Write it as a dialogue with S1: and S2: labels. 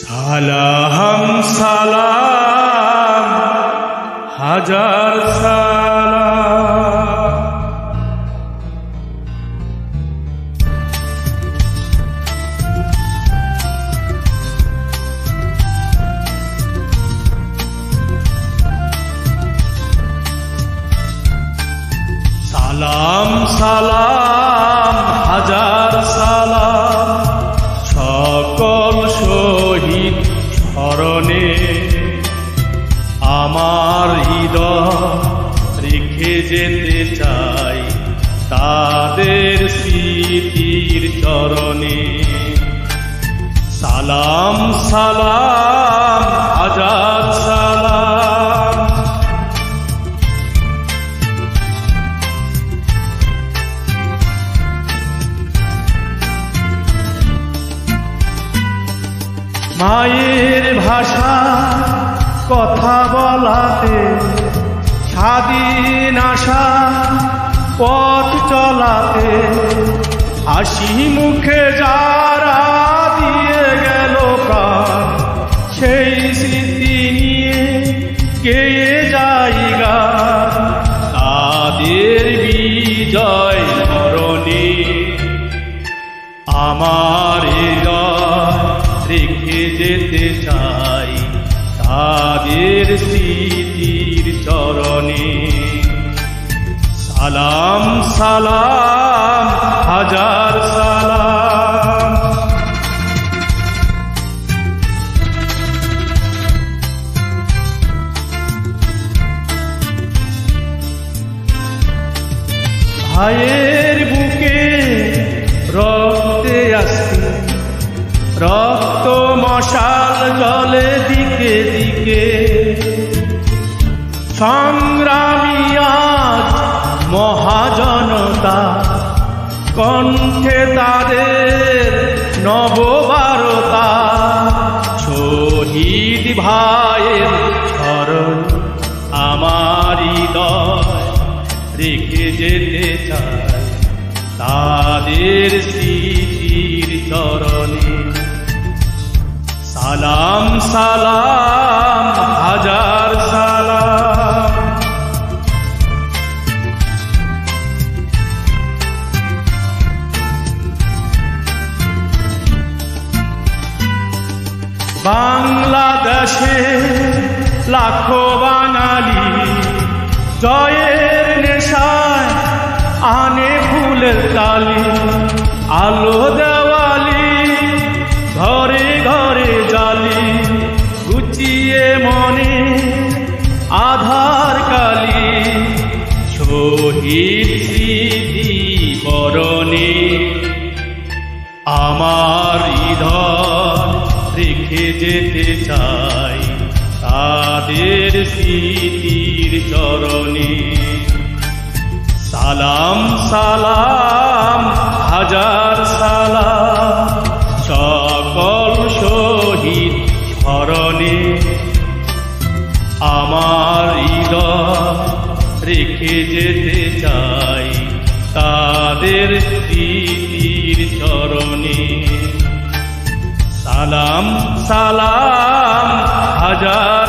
S1: সালাম সালাম হাজার সালাম। সালাম সালাম হাজার সালাম সকল শহীদ স্মরণে আমার হৃদয় রেখে যেতে চাই তাদের স্মৃতির চরণে। সালাম সালাম হাজার সালাম। মায়ের ভাষা কথা বলাতে স্বাধীন আশা পথ চলাতে হাসি মুখে যারা দিয়ে গেল প্রাণ সেই স্মৃতি নিয়ে গেয়ে যাই গান তাদের বিজয় স্মরণে। আমার রেখে যেতে চাই তাদের স্মৃতির চরণে। সালাম সালাম হাজার সালাম। ভাইয়ের বুকে রক্তে আসতে রক্ত মশাল জলে দিকে দিকে সংগ্রামী আজ মহাজনতা কণ্ঠে তাদের নববারতা। শহীদ ভাইয়ের স্মরণ আমার হৃদয় রেখে যেতে চাই তাদের স্মৃতির চরণে। সালাম সালাম হাজার সালাম। বাংলাদেশে লাখো বাঙালি জয়ের নেশায় আনে ফুলের তালি আলো দেওয়ালি ঘরে ঘরে জালি গুছিয়ে মনে আধার কালি শহীদ স্মৃতি বরণে। আমার হৃদয় রেখে যেতে চাই তাদের স্মৃতির চরণে। সালাম সালাম হাজার সালাম সকল শহীদ স্মরণে। আমার হৃদয় রেখে যেতে চাই তাদের স্মৃতির চরণে। সালাম সালাম হাজার